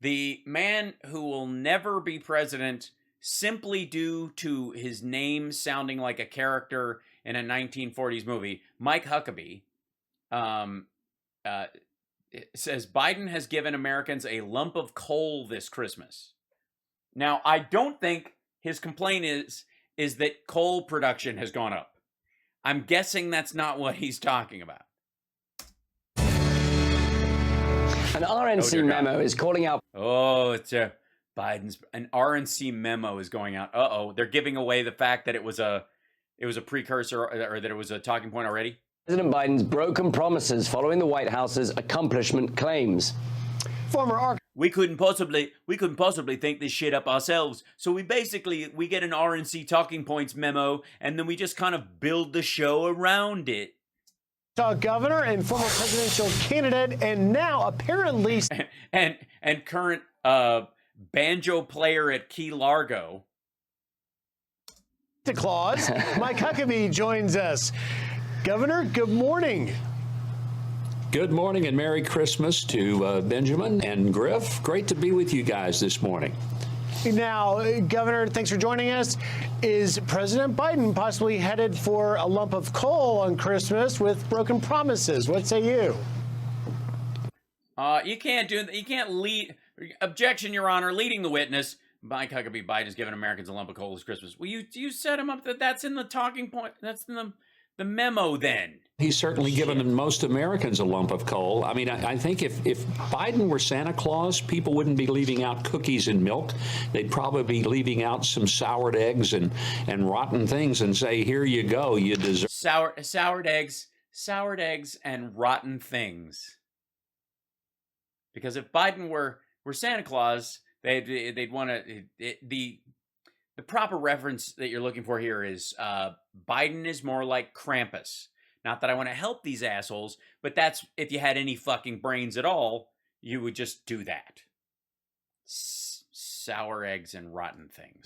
The man who will never be president simply due to his name sounding like a character in a 1940s movie, Mike Huckabee, says Biden has given Americans a lump of coal this Christmas. Now, I don't think his complaint is that coal production has gone up. I'm guessing that's not what he's talking about. An RNC memo is calling out. Oh, it's an RNC memo is going out. They're giving away the fact that it was a precursor, or that it was a talking point already. President Biden's broken promises following the White House's accomplishment claims. We couldn't possibly think this shit up ourselves. So we get an RNC talking points memo, and then we just kind of build the show around it. Governor and former presidential candidate, and now apparently and current banjo player at Key Largo. Santa Claus, Mike Huckabee joins us. Governor, good morning. Good morning and Merry Christmas to Benjamin and Griff. Great to be with you guys this morning. Now, Governor, thanks for joining us. Is President Biden possibly headed for a lump of coal on Christmas with broken promises? What say you? You can't lead. Objection, Your Honor. Leading the witness. Mike Huckabee, Biden has given Americans a lump of coal this Christmas. Well, you set him up that's in the talking point. That's in the memo then. He's certainly given most Americans a lump of coal. I mean, I think if Biden were Santa Claus, people wouldn't be leaving out cookies and milk. They'd probably be leaving out some soured eggs and rotten things and say, here you go, you deserve. Soured eggs and rotten things. Because if Biden were Santa Claus, they'd want to, the proper reference that you're looking for here is Biden is more like Krampus. Not that I want to help these assholes, but that's, if you had any fucking brains at all, you would just do that. Sour eggs and rotten things.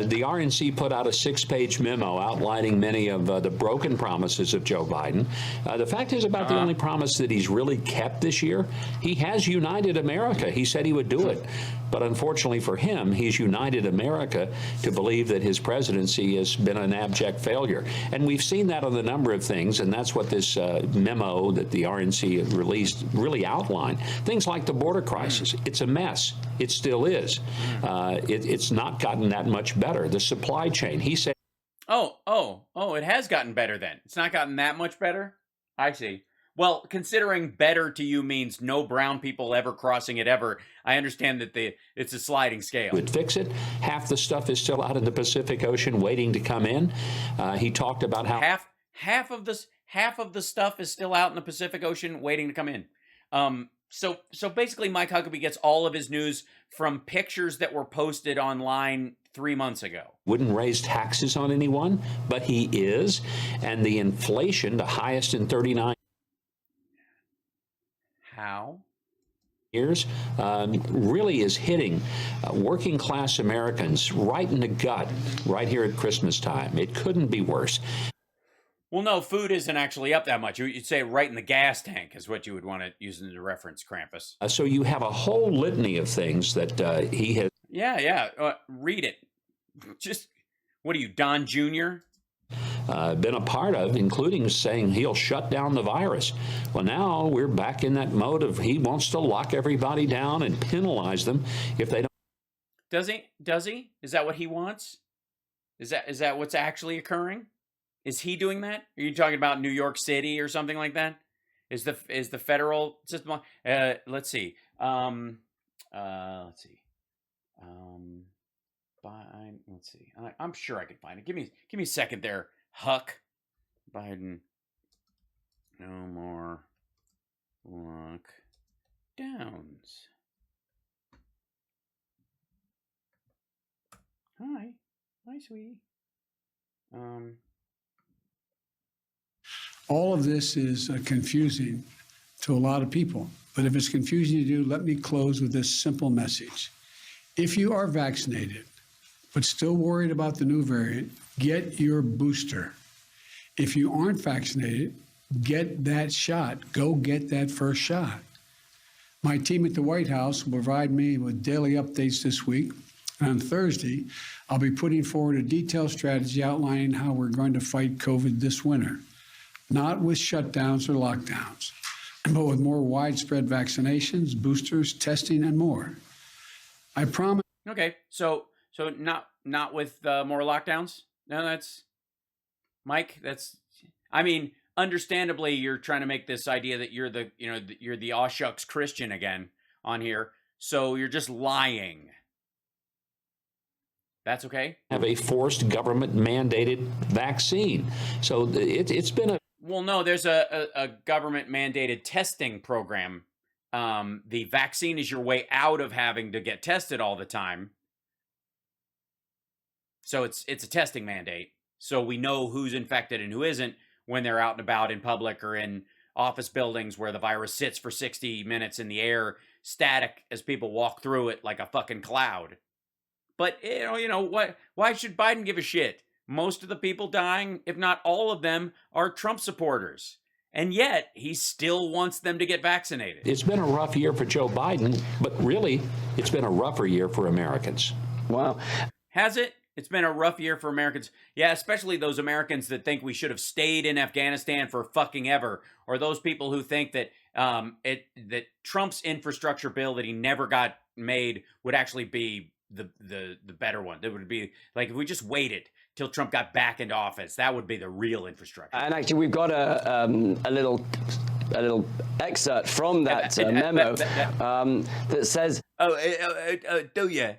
The RNC put out a 6-page memo outlining many of the broken promises of Joe Biden. The fact is about the only promise that he's really kept this year. He has united America. He said he would do it. But unfortunately for him, he's united America to believe that his presidency has been an abject failure. And we've seen that on a number of things, and that's what this memo that the RNC released really outlined. Things like the border crisis. It's a mess. It still is. It's not gotten that much better. The supply chain, he said. It has gotten better then. It's not gotten that much better? I see. Well, considering better to you means no brown people ever crossing it ever, I understand that it's a sliding scale. Would fix it. Half the stuff is still out in the Pacific Ocean waiting to come in. He talked about how half of the stuff is still out in the Pacific Ocean waiting to come in. So basically, Mike Huckabee gets all of his news from pictures that were posted online 3 months ago. Wouldn't raise taxes on anyone, but he is, and the inflation, the highest in 39. How? Years, really is hitting working class Americans right in the gut right here at Christmas time. It couldn't be worse. Well, no, food isn't actually up that much. You'd say right in the gas tank is what you would want to use as a reference, Krampus. So you have a whole litany of things that he has. Yeah. Read it. Just, what are you, Don Jr.? Been a part of, including saying he'll shut down the virus. Well, now we're back in that mode of he wants to lock everybody down and penalize them if they don't. Does he? Is that what he wants? Is that what's actually occurring? Is he doing that? Are you talking about New York City or something like that? Is the federal system? Let's see. Let's see. I'm sure I could find it. Give me a second there, Huck. Biden. No more lockdowns. Hi, sweetie. All of this is confusing to a lot of people. But if it's confusing to you, let me close with this simple message. If you are vaccinated, but still worried about the new variant, get your booster. If you aren't vaccinated, get that shot. Go get that first shot. My team at the White House will provide me with daily updates this week. And on Thursday, I'll be putting forward a detailed strategy outlining how we're going to fight COVID this winter, not with shutdowns or lockdowns, but with more widespread vaccinations, boosters, testing, and more. I promise. Okay, so not with more lockdowns. No, that's Mike. That's, I mean, understandably, you're trying to make this idea that you're the you're the aw shucks Christian again on here. So you're just lying. That's okay. Have a forced government mandated vaccine. So it's been a. Well, no, there's a government mandated testing program. The vaccine is your way out of having to get tested all the time. So it's a testing mandate. So we know who's infected and who isn't when they're out and about in public or in office buildings where the virus sits for 60 minutes in the air, static as people walk through it like a fucking cloud. But what? Why should Biden give a shit? Most of the people dying, if not all of them, are Trump supporters. And yet, he still wants them to get vaccinated. It's been a rough year for Joe Biden, but really, it's been a rougher year for Americans. Wow. Has it? It's been a rough year for Americans. Yeah, especially those Americans that think we should have stayed in Afghanistan for fucking ever, or those people who think that that Trump's infrastructure bill that he never got made would actually be the better one. That would be like if we just waited till Trump got back into office, that would be the real infrastructure. And actually, we've got a little excerpt from that memo that says, "Do you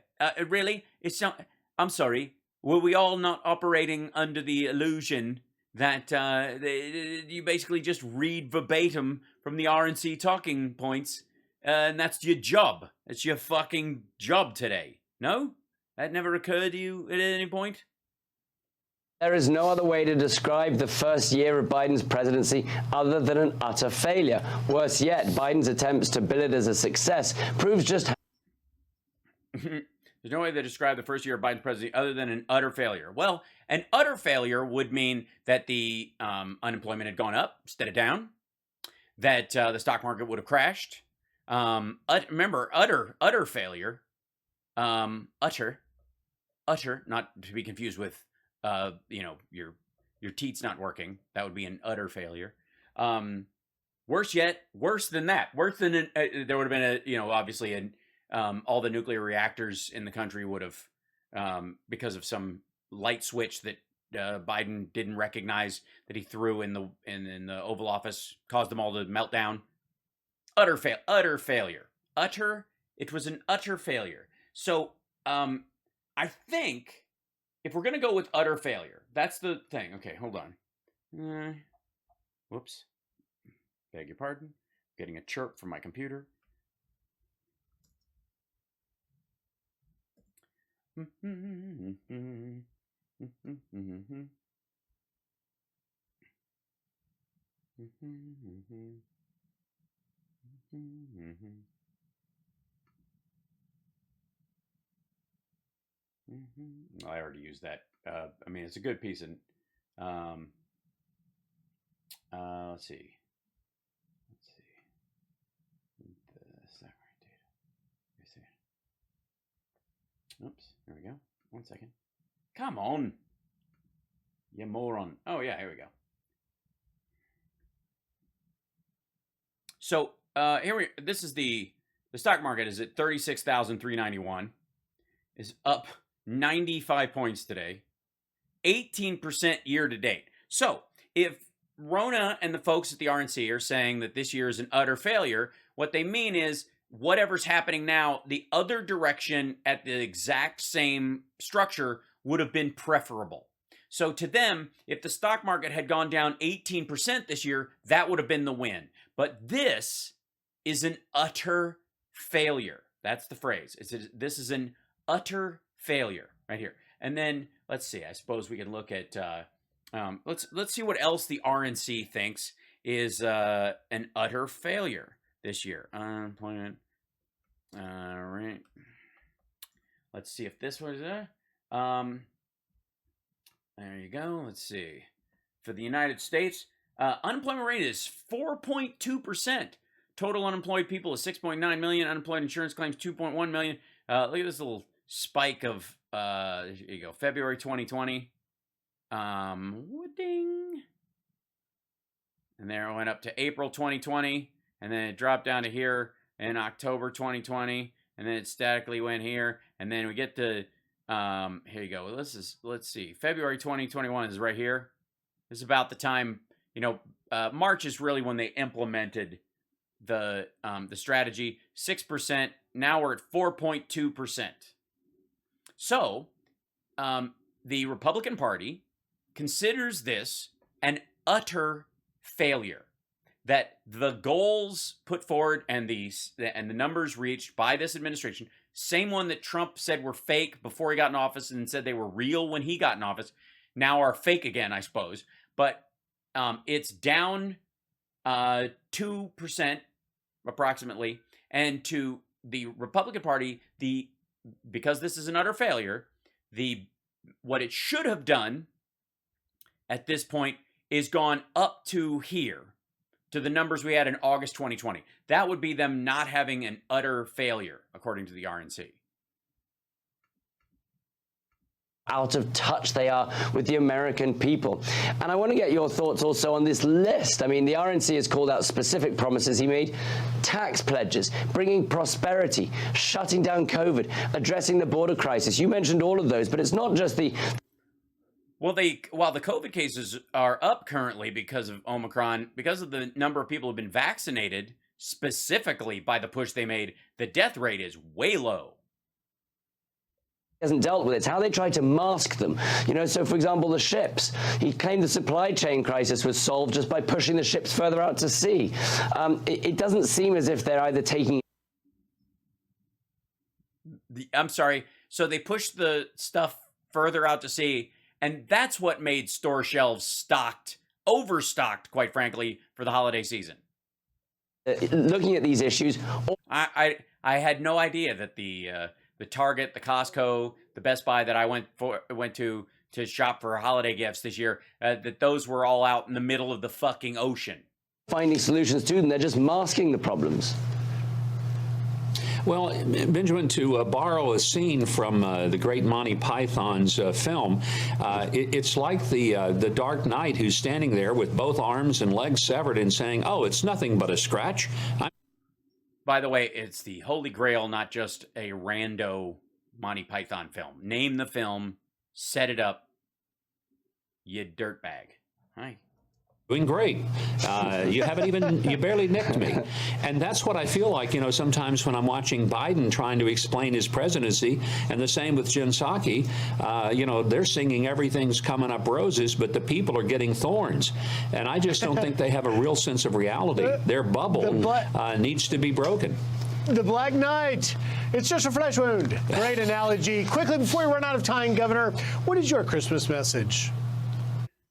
really? It's not. I'm sorry. Were we all not operating under the illusion that you basically just read verbatim from the RNC talking points, and that's your job? It's your fucking job today. No, that never occurred to you at any point." there is no other way to describe the first year of Biden's presidency other than an utter failure. Worse yet, Biden's attempts to bill it as a success proves just how There's no way to describe the first year of Biden's presidency other than an utter failure. Well, an utter failure would mean that the unemployment had gone up instead of down, that the stock market would have crashed. Remember, utter failure. Utter, not to be confused with, your teats not working. That would be an utter failure. Worse yet, worse than that. Worse than there would have been obviously all the nuclear reactors in the country would have, because of some light switch that Biden didn't recognize that he threw in the Oval Office, caused them all to melt down. Utter failure. It was an utter failure. So I think if we're gonna go with utter failure, that's the thing. Okay, hold on. Whoops. Beg your pardon. Getting a chirp from my computer. I already used that. I mean, it's a good piece of. Let's see. The summary data. Oops. There we go. 1 second. Come on, you moron. Oh yeah, here we go. So this is the stock market is at 36,391. Is up 95 points today, 18% year to date. So if Rona and the folks at the RNC are saying that this year is an utter failure, what they mean is whatever's happening now, the other direction at the exact same structure would have been preferable. So to them, if the stock market had gone down 18% this year, that would have been the win. But this is an utter failure. That's the phrase. This is an utter failure right here. And then let's see. I suppose we can look at. Let's see what else the RNC thinks is an utter failure this year. Unemployment. All right. Let's see if this was there you go. Let's see. For the United States, unemployment rate is 4.2%. Total unemployed people is 6.9 million. Unemployed insurance claims 2.1 million. Look at this little spike of, here you go, February 2020. Ding. And there it went up to April 2020. And then it dropped down to here in October 2020. And then it statically went here. And then we get to, here you go. Let's see. February 2021 is right here. This is about the time, you know, March is really when they implemented the strategy. 6%. Now we're at 4.2%. So, the Republican Party considers this an utter failure. That the goals put forward and the numbers reached by this administration, same one that Trump said were fake before he got in office and said they were real when he got in office, now are fake again, I suppose. But it's down 2% approximately. And to the Republican Party, because this is an utter failure, what it should have done at this point is gone up to here, to the numbers we had in August 2020. That would be them not having an utter failure, according to the RNC. Out of touch they are with the American people. And I want to get your thoughts also on this list. I mean, the RNC has called out specific promises he made: tax pledges, bringing prosperity, shutting down COVID, addressing the border crisis. You mentioned all of those, but it's not just the... Well, while the COVID cases are up currently because of Omicron, because of the number of people who have been vaccinated, specifically by the push they made, the death rate is way low. Hasn't dealt with it. It's how they try to mask them. You know, so for example, the ships. He claimed the supply chain crisis was solved just by pushing the ships further out to sea. It doesn't seem as if they're either taking... I'm sorry. So they pushed the stuff further out to sea, and that's what made store shelves overstocked, quite frankly, for the holiday season. Looking at these issues... I had no idea that the Target, the Costco, the Best Buy that I went to shop for holiday gifts this year, that those were all out in the middle of the fucking ocean. Finding solutions to them, they're just masking the problems. Well, Benjamin, to borrow a scene from the great Monty Python's film, it's like the Dark Knight who's standing there with both arms and legs severed and saying, "Oh, it's nothing but a scratch." By the way, it's the Holy Grail, not just a rando Monty Python film. Name the film, set it up, you dirtbag. Hi. Doing great. You barely nicked me. And that's what I feel like, you know, sometimes when I'm watching Biden trying to explain his presidency, and the same with Jen Psaki, you know, they're singing everything's coming up roses, but the people are getting thorns. And I just don't think they have a real sense of reality. Their bubble needs to be broken. The Black Knight. It's just a flesh wound. Great analogy. Quickly, before we run out of time, Governor, what is your Christmas message?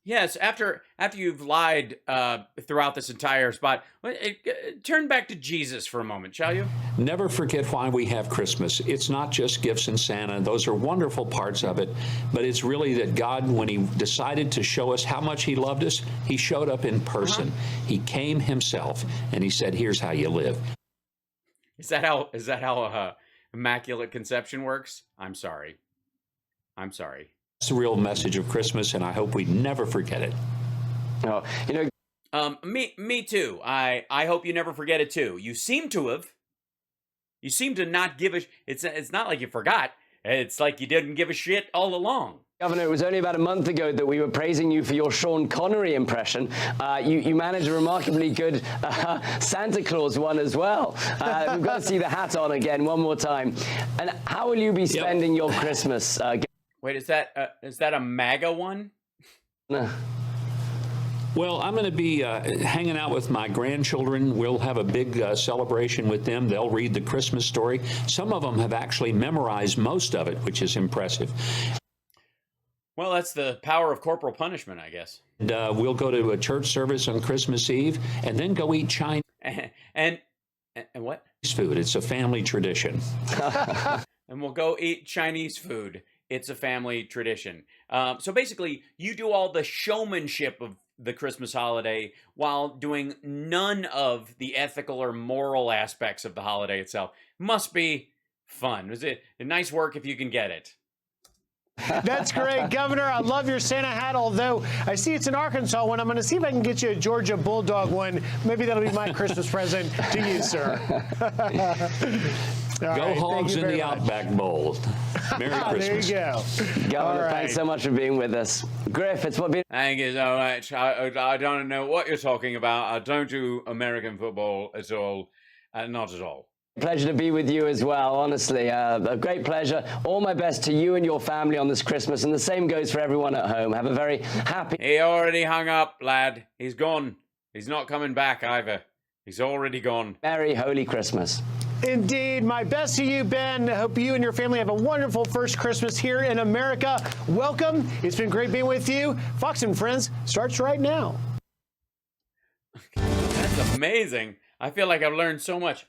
Yes, after you've lied throughout this entire spot, turn back to Jesus for a moment, shall you? Never forget why we have Christmas. It's not just gifts and Santa. Those are wonderful parts of it. But it's really that God, when he decided to show us how much he loved us, he showed up in person. He came himself, and he said, "Here's how you live." Is that how Immaculate Conception works? I'm sorry. It's the real message of Christmas, and I hope we never forget it. Oh, you know, me too. I hope you never forget it too. You seem to not give a. It's not like you forgot. It's like you didn't give a shit all along. Governor, it was only about a month ago that we were praising you for your Sean Connery impression. You managed a remarkably good Santa Claus one as well. We've got to see the hat on again one more time. And how will you be spending your Christmas? Wait, is that a MAGA one? No. Well, I'm going to be hanging out with my grandchildren. We'll have a big celebration with them. They'll read the Christmas story. Some of them have actually memorized most of it, which is impressive. Well, that's the power of corporal punishment, I guess. And we'll go to a church service on Christmas Eve and then go eat Chinese and what? Food. It's a family tradition. And we'll go eat Chinese food. It's a family tradition. So basically, you do all the showmanship the Christmas holiday while doing none of the ethical or moral aspects of the holiday itself. Must be fun. Is it nice work if you can get it? That's great, Governor. I love your Santa hat, although I see it's an Arkansas one. I'm going to see if I can get you a Georgia Bulldog one. Maybe that'll be my Christmas present to you, sir. Go Hogs in the Outback Bowl. Merry Christmas. There you go. Governor, thanks so much for being with us. Griff, it's been... Thank you so much. I don't know what you're talking about. I don't do American football at all. Not at all. Pleasure to be with you as well, honestly. A great pleasure. All my best to you and your family on this Christmas, and the same goes for everyone at home. Have a very happy... He already hung up, lad. He's gone. He's not coming back either. He's already gone. Merry Holy Christmas. Indeed. My best to you, Ben. I hope you and your family have a wonderful first Christmas here in America. Welcome. It's been great being with you. Fox and Friends starts right now. That's amazing. I feel like I've learned so much.